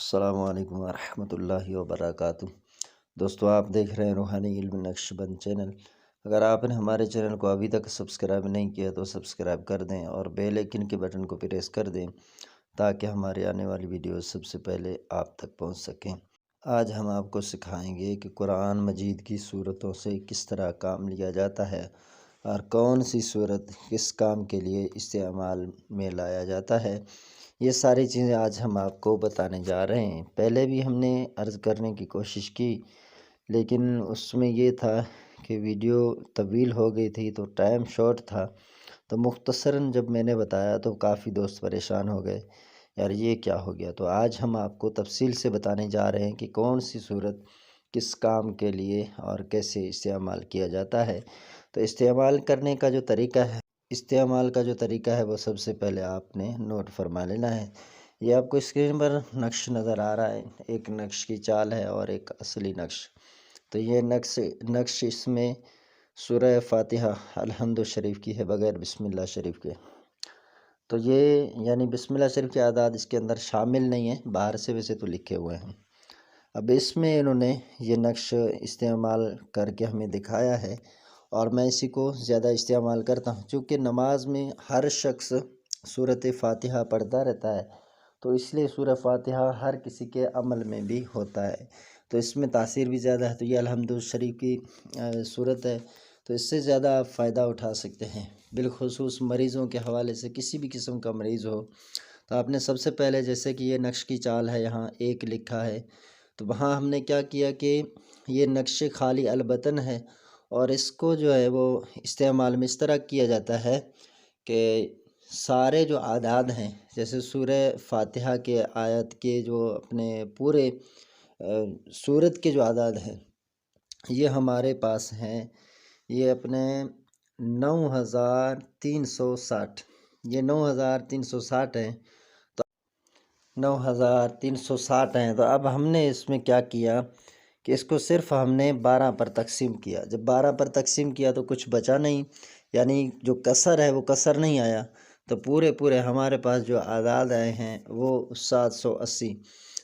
السلام علیکم ورحمۃ اللہ وبرکاتہ۔ دوستو، آپ دیکھ رہے ہیں روحانی علم نقش بند چینل۔ اگر آپ نے ہمارے چینل کو ابھی تک سبسکرائب نہیں کیا تو سبسکرائب کر دیں اور بیل آئکن کے بٹن کو پریس کر دیں تاکہ ہمارے آنے والی ویڈیوز سب سے پہلے آپ تک پہنچ سکیں۔ آج ہم آپ کو سکھائیں گے کہ قرآن مجید کی صورتوں سے کس طرح کام لیا جاتا ہے اور کون سی صورت کس کام کے لیے استعمال میں لایا جاتا ہے۔ یہ ساری چیزیں آج ہم آپ کو بتانے جا رہے ہیں۔ پہلے بھی ہم نے عرض کرنے کی کوشش کی، لیکن اس میں یہ تھا کہ ویڈیو طویل ہو گئی تھی تو ٹائم شارٹ تھا، تو مختصراً جب میں نے بتایا تو کافی دوست پریشان ہو گئے، یار یہ کیا ہو گیا۔ تو آج ہم آپ کو تفصیل سے بتانے جا رہے ہیں کہ کون سی صورت کس کام کے لیے اور کیسے استعمال کیا جاتا ہے۔ تو استعمال کا جو طریقہ ہے وہ سب سے پہلے آپ نے نوٹ فرما لینا ہے۔ یہ آپ کو اسکرین پر نقش نظر آ رہا ہے، ایک نقش کی چال ہے اور ایک اصلی نقش۔ تو یہ نقش اس میں سورہ فاتحہ الحمد شریف کی ہے بغیر بسم اللہ شریف کے۔ تو یہ یعنی بسم اللہ شریف کے اعداد اس کے اندر شامل نہیں ہیں، باہر سے ویسے تو لکھے ہوئے ہیں۔ اب اس میں انہوں نے یہ نقش استعمال کر کے ہمیں دکھایا ہے اور میں اسی کو زیادہ استعمال کرتا ہوں، چونکہ نماز میں ہر شخص سورۃ فاتحہ پڑھتا رہتا ہے، تو اس لیے سورہ فاتحہ ہر کسی کے عمل میں بھی ہوتا ہے، تو اس میں تاثیر بھی زیادہ ہے۔ تو یہ الحمد شریف کی صورت ہے، تو اس سے زیادہ آپ فائدہ اٹھا سکتے ہیں، بالخصوص مریضوں کے حوالے سے۔ کسی بھی قسم کا مریض ہو تو آپ نے سب سے پہلے، جیسے کہ یہ نقش کی چال ہے، یہاں ایک لکھا ہے، تو وہاں ہم نے کیا کیا کہ یہ نقش خالی البتن ہے، اور اس کو جو ہے وہ استعمال میں اس طرح کیا جاتا ہے کہ سارے جو اعداد ہیں، جیسے سورہ فاتحہ کے آیت کے جو اپنے پورے سورت کے جو اعداد ہیں یہ ہمارے پاس ہیں، یہ اپنے 9360، یہ 9360 ہیں، تو 9360 ہیں۔ تو اب ہم نے اس میں کیا کیا کہ اس کو صرف ہم نے 12 پر تقسیم کیا۔ جب 12 پر تقسیم کیا تو کچھ بچا نہیں، یعنی جو کسر ہے وہ کسر نہیں آیا، تو پورے ہمارے پاس جو اعداد آئے ہیں وہ 780۔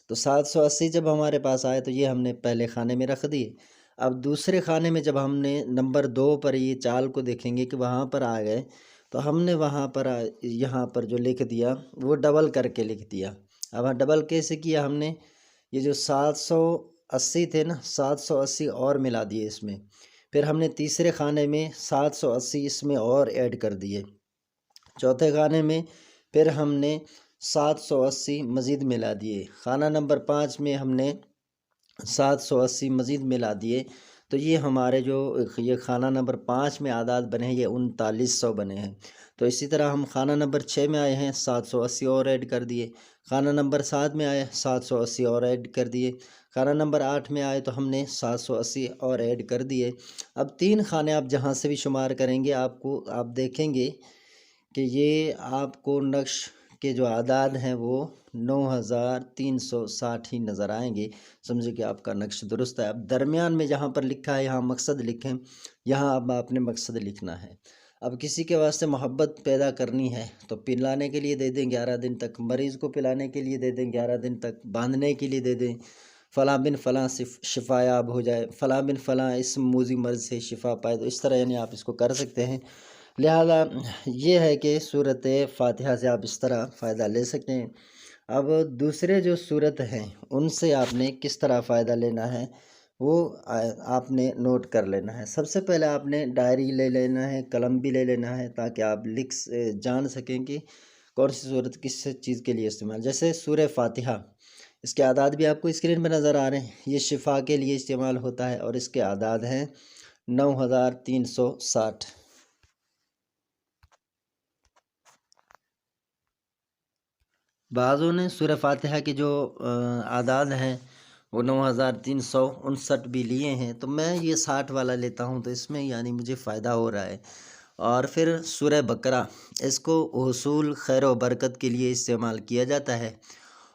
تو 780 جب ہمارے پاس آئے تو یہ ہم نے پہلے خانے میں رکھ دیے۔ اب دوسرے خانے میں جب ہم نے نمبر 2 پر یہ چال کو دیکھیں گے کہ وہاں پر آ گئے، تو ہم نے وہاں پر یہاں پر جو لکھ دیا وہ ڈبل کر کے لکھ دیا۔ اب ڈبل کیسے کیا ہم نے؟ یہ جو 780 تھے نا، 780 اور ملا دیے اس میں، پھر ہم نے تیسرے خانے میں 780 اس میں اور ایڈ کر دیے، چوتھے خانے میں پھر ہم نے 780 مزید ملا دیے، خانہ نمبر 5 میں ہم نے 780 مزید ملا دیے، تو یہ ہمارے جو یہ خانہ نمبر 5 میں اعداد بنے ہیں یہ 3900 بنے ہیں۔ تو اسی طرح ہم خانہ نمبر 6 میں آئے ہیں، 780 اور ایڈ کر دیے، خانہ نمبر 7 میں آئے 780 اور ایڈ کر دیے، خانہ نمبر 8 میں آئے تو ہم نے 780 اور ایڈ کر دیے۔ اب 3 خانے آپ جہاں سے بھی شمار کریں گے آپ دیکھیں گے کہ یہ آپ کو نقش کے جو اعداد ہیں وہ 9360 ہی نظر آئیں گے۔ سمجھے کہ آپ کا نقش درست ہے۔ اب درمیان میں جہاں پر لکھا ہے یہاں مقصد لکھیں، یہاں اب آپ نے مقصد لکھنا ہے۔ اب کسی کے واسطے محبت پیدا کرنی ہے تو پلانے کے لیے دے دیں 11 دن تک، مریض کو پلانے کے لیے دے دیں 11 دن تک، باندھنے کے لیے دے دیں فلاں بن فلاں سے شفا یاب ہو جائے، فلاں بن فلاں اس موذی مرض سے شفا پائے، تو اس طرح یعنی آپ اس کو کر سکتے ہیں۔ لہذا یہ ہے کہ سورۃ فاتحہ سے آپ اس طرح فائدہ لے سکتے ہیں۔ اب دوسرے جو صورت ہیں ان سے آپ نے کس طرح فائدہ لینا ہے وہ آپ نے نوٹ کر لینا ہے۔ سب سے پہلے آپ نے ڈائری لے لینا ہے، قلم بھی لے لینا ہے، تاکہ آپ جان سکیں کہ کون سی صورت کس چیز کے لیے استعمال۔ جیسے سورہ فاتحہ، اس کے اعداد بھی آپ کو اسکرین پہ نظر آ رہے ہیں، یہ شفا کے لیے استعمال ہوتا ہے اور اس کے اعداد ہیں 9360۔ بعضوں نے سورہ فاتحہ کے جو اعداد ہیں وہ 9359 بھی لیے ہیں، تو میں یہ 60 والا لیتا ہوں، تو اس میں یعنی مجھے فائدہ ہو رہا ہے۔ اور پھر سورہ بقرہ، اس کو حصول خیر و برکت کے لیے استعمال کیا جاتا ہے،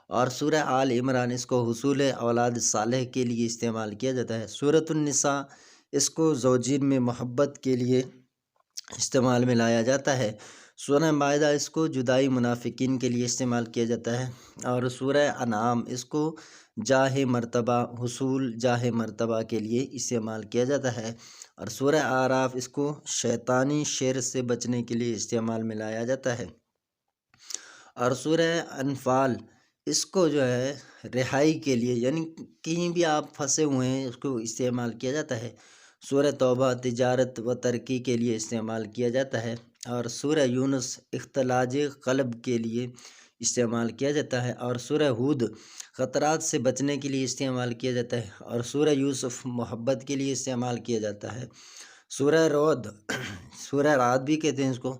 اور سورہ آل عمران اس کو حصول اولاد صالح کے لیے استعمال کیا جاتا ہے۔ سورۃ النساء، اس کو زوجین میں محبت کے لیے استعمال میں لایا جاتا ہے۔ سورہ مائدہ اس کو جدائی منافقین کے لیے استعمال کیا جاتا ہے، اور سورہ انعام اس کو جاہ مرتبہ، حصول جاہ مرتبہ کے لیے استعمال کیا جاتا ہے، اور سورہ اعراف اس کو شیطانی شر سے بچنے کے لیے استعمال میں لایا جاتا ہے، اور سورہ انفال اس کو جو ہے رہائی کے لیے، یعنی کہیں بھی آپ پھنسے ہوئے ہیں اس کو استعمال کیا جاتا ہے۔ سورہ توبہ تجارت و ترقی کے لیے استعمال کیا جاتا ہے، اور سورہ یونس اختلاج قلب کے لیے استعمال کیا جاتا ہے، اور سورہ ہود خطرات سے بچنے کے لیے استعمال کیا جاتا ہے، اور سورہ یوسف محبت کے لیے استعمال کیا جاتا ہے۔ سورہ رعد سورہ رعد بھی کہتے ہیں اس کو،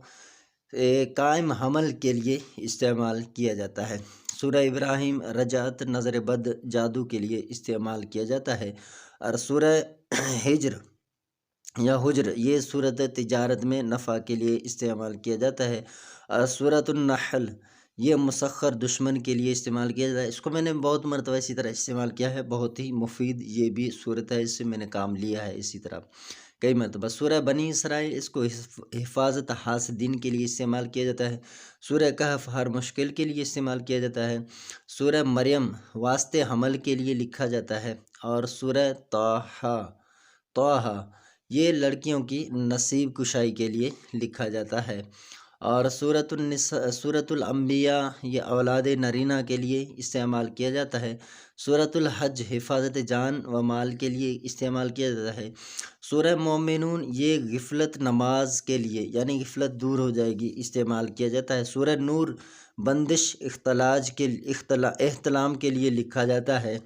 قائم حمل کے لیے استعمال کیا جاتا ہے۔ سورہ ابراہیم رجعت، نظر بد، جادو کے لیے استعمال کیا جاتا ہے، اور سورہ ہجر یا حجر یہ صورت تجارت میں نفع کے لیے استعمال کیا جاتا ہے، اور سورۃ النحل یہ مسخر دشمن کے لیے استعمال کیا جاتا ہے۔ اس کو میں نے بہت مرتبہ اسی طرح استعمال کیا ہے، بہت ہی مفید یہ بھی صورت ہے، اس سے میں نے کام لیا ہے اسی طرح کئی مرتبہ۔ سورہ بنی اسرائیل اس کو حفاظت حاسدین کے لیے استعمال کیا جاتا ہے۔ سورہ کہف ہر مشکل کے لیے استعمال کیا جاتا ہے۔ سورہ مریم واسطے حمل کے لیے لکھا جاتا ہے، اور سورہ طٰہٰ یہ لڑکیوں کی نصیب کشائی کے لیے لکھا جاتا ہے، اور سورۃ الانبیاء یہ اولاد نرینہ کے لیے استعمال کیا جاتا ہے۔ سورۃ الحج حفاظت جان و مال کے لیے استعمال کیا جاتا ہے۔ سورہ مومنون یہ غفلت نماز کے لیے، یعنی غفلت دور ہو جائے گی، استعمال کیا جاتا ہے۔ سورہ نور بندش احتلام کے لیے لکھا جاتا ہے،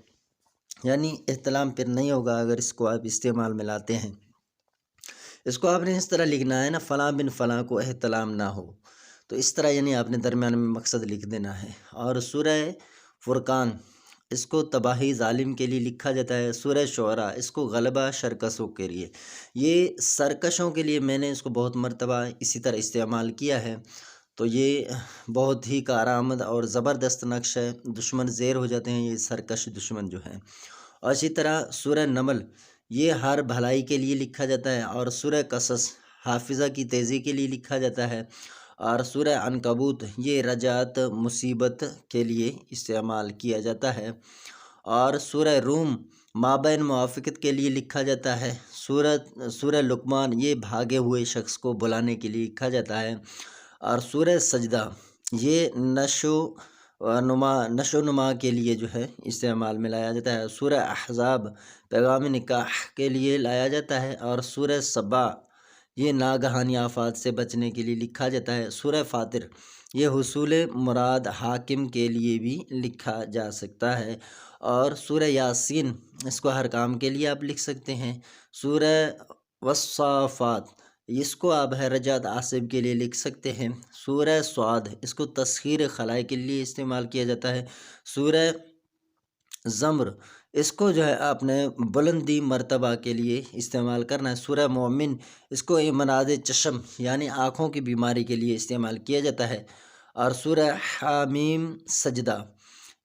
یعنی احتلام پھر نہیں ہوگا اگر اس کو آپ استعمال میں لاتے ہیں۔ اس کو آپ نے اس طرح لکھنا ہے نا، فلاں بن فلاں کو احتلام نہ ہو، تو اس طرح یعنی آپ نے درمیان میں مقصد لکھ دینا ہے۔ اور سورہ فرقان اس کو تباہی ظالم کے لیے لکھا جاتا ہے۔ سورہ شعراء اس کو غلبہ شرکسوں کے لیے، یہ سرکشوں کے لیے میں نے اس کو بہت مرتبہ اسی طرح استعمال کیا ہے، تو یہ بہت ہی کارآمد اور زبردست نقش ہے، دشمن زیر ہو جاتے ہیں یہ سرکش دشمن جو ہیں۔ اور اسی طرح سورہ نمل یہ ہر بھلائی کے لیے لکھا جاتا ہے، اور سورہ قصص حافظہ کی تیزی کے لیے لکھا جاتا ہے، اور سورہ عنکبوت یہ رجعت مصیبت کے لیے استعمال کیا جاتا ہے، اور سورہ روم مابین موافقت کے لیے لکھا جاتا ہے۔ سورہ لقمان یہ بھاگے ہوئے شخص کو بلانے کے لیے لکھا جاتا ہے، اور سورہ سجدہ یہ نشو و نما کے لیے جو ہے استعمال میں لایا جاتا ہے۔ سورہ احزاب پیغام نکاح کے لیے لایا جاتا ہے، اور سورہ سبا یہ ناگہانی آفات سے بچنے کے لیے لکھا جاتا ہے۔ سورہ فاطر یہ حصول مراد حاکم کے لیے بھی لکھا جا سکتا ہے، اور سورہ یاسین اس کو ہر کام کے لیے آپ لکھ سکتے ہیں۔ سورہ والصافات اس کو آپ رجعت عاصب کے لیے لکھ سکتے ہیں۔ سورہ صاد اس کو تسخیر خلائق کے لیے استعمال کیا جاتا ہے۔ سورہ زمر اس کو جو ہے آپ نے بلندی مرتبہ کے لیے استعمال کرنا ہے۔ سورہ مومن اس کو امراض چشم یعنی آنکھوں کی بیماری کے لیے استعمال کیا جاتا ہے، اور سورہ حامیم سجدہ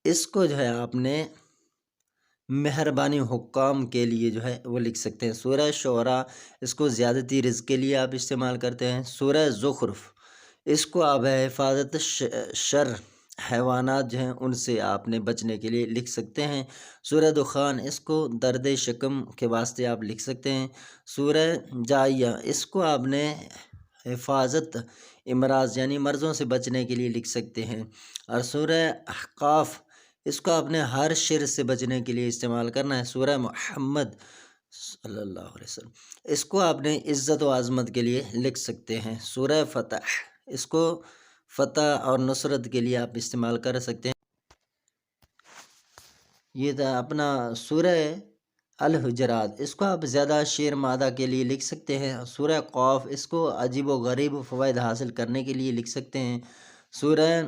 اس کو جو ہے آپ نے مہربانی حکام کے لیے جو ہے وہ لکھ سکتے ہیں۔ سورہ شعراء اس کو زیادتی رزق کے لیے آپ استعمال کرتے ہیں۔ سورہ زخرف اس کو آپ حفاظت شر حیوانات جو ہیں ان سے آپ نے بچنے کے لیے لکھ سکتے ہیں۔ سورہ دخان اس کو درد شکم کے واسطے آپ لکھ سکتے ہیں۔ سورہ جائیہ اس کو آپ نے حفاظت امراض یعنی مرضوں سے بچنے کے لیے لکھ سکتے ہیں، اور سورہ احقاف اس کو آپ نے ہر شر سے بچنے کے لیے استعمال کرنا ہے۔ سورہ محمد صلی اللہ علیہ وسلم اس کو آپ نے عزت و عظمت کے لیے لکھ سکتے ہیں۔ سورہ فتح اس کو فتح اور نصرت کے لیے آپ استعمال کر سکتے ہیں۔ یہ تھا اپنا سورہ الحجرات اس کو آپ زیادہ شعر مادہ کے لیے لکھ سکتے ہیں۔ سورہ قاف اس کو عجیب و غریب فوائد حاصل کرنے کے لیے لکھ سکتے ہیں۔ سورہ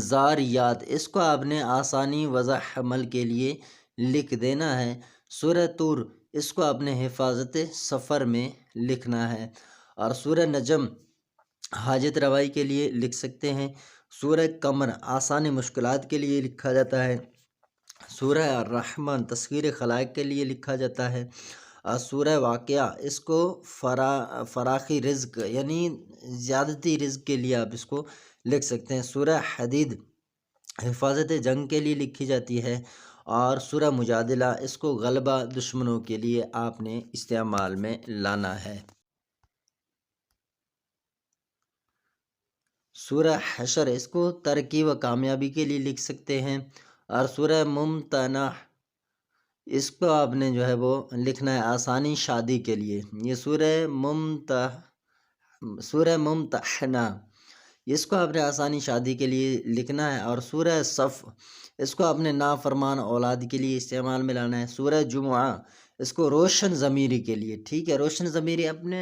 زاریات اس کو آپ نے آسانی وضع حمل کے لیے لکھ دینا ہے۔ سورہ طور اس کو آپ نے حفاظت سفر میں لکھنا ہے، اور سورہ نجم حاجت روائی کے لیے لکھ سکتے ہیں۔ سورہ قمر آسان مشکلات کے لیے لکھا جاتا ہے۔ سورہ الرحمن تسخیر خلائق کے لیے لکھا جاتا ہے، اور سورہ واقعہ اس کو فراخی رزق یعنی زیادتی رزق کے لیے آپ اس کو لکھ سکتے ہیں۔ سورہ حدید حفاظت جنگ کے لیے لکھی جاتی ہے، اور سورہ مجادلہ اس کو غلبہ دشمنوں کے لیے آپ نے استعمال میں لانا ہے۔ سورہ حشر اس کو ترقی و کامیابی کے لیے لکھ سکتے ہیں، اور سورہ ممتنع اس کو آپ نے جو ہے وہ لکھنا ہے آسانی شادی کے لیے۔ یہ سورہ ممتحنہ اس کو آپ نے آسانی شادی کے لیے لکھنا ہے، اور سورہ صف اس کو اپنے نافرمان اولاد کے لیے استعمال میں لانا ہے۔ سورہ جمعہ اس کو روشن ضمیری کے لیے، ٹھیک ہے، روشن ضمیری اپنے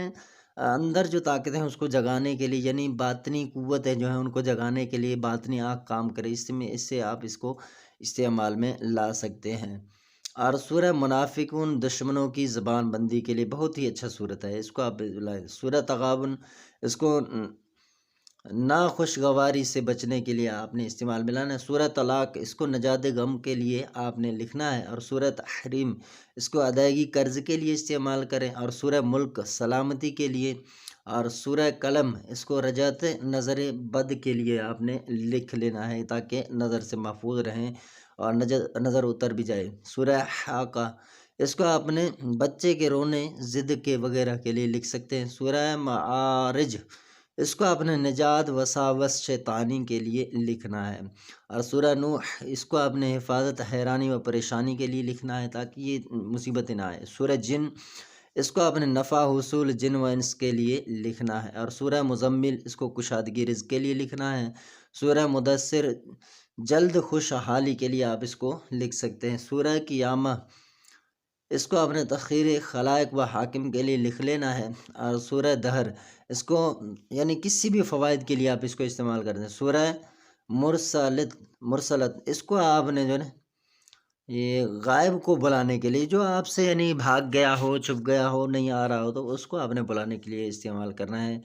اندر جو طاقت ہیں اس کو جگانے کے لیے، یعنی باطنی قوتیں جو ہیں ان کو جگانے کے لیے باطنی آنکھ کام کرے، اس سے آپ اس کو استعمال میں لا سکتے ہیں۔ اور سورہ منافقون دشمنوں کی زبان بندی کے لیے بہت ہی اچھا صورت ہے، اس کو آپ لائیں۔ سورہ تغابن اس کو ناخوشگواری سے بچنے کے لیے آپ نے استعمال میں لانا ہے۔ سورہ طلاق اس کو نجات غم کے لیے آپ نے لکھنا ہے، اور سورہ تحریم اس کو ادائیگی قرض کے لیے استعمال کریں، اور سورہ ملک سلامتی کے لیے، اور سورہ قلم اس کو رجعت نظر بد کے لیے آپ نے لکھ لینا ہے تاکہ نظر سے محفوظ رہیں اور نظر اتر بھی جائے۔ سورہ حاقہ اس کو آپ نے بچے کے رونے ضد کے وغیرہ کے لیے لکھ سکتے ہیں۔ سورہ معارج اس کو آپ نے نجات وساوس شیطانی کے لیے لکھنا ہے، اور سورہ نوح اس کو آپ نے حفاظت حیرانی و پریشانی کے لیے لکھنا ہے تاکہ یہ مصیبتیں نہ آئے۔ سورہ جن اس کو آپ نے نفع حصول جن و انس کے لیے لکھنا ہے، اور سورہ مزمل اس کو کشادگی رزق کے لیے لکھنا ہے۔ سورہ مدثر جلد خوشحالی کے لیے آپ اس کو لکھ سکتے ہیں۔ سورہ قیامہ اس کو اپنے تخیر خلائق و حاکم کے لیے لکھ لینا ہے، اور سورہ دہر اس کو یعنی کسی بھی فوائد کے لیے آپ اس کو استعمال کرتے ہیں۔ سورہ مرسلت اس کو آپ نے جو ہے یہ غائب کو بلانے کے لیے، جو آپ سے یعنی بھاگ گیا ہو، چھپ گیا ہو، نہیں آ رہا ہو، تو اس کو آپ نے بلانے کے لیے استعمال کرنا ہے۔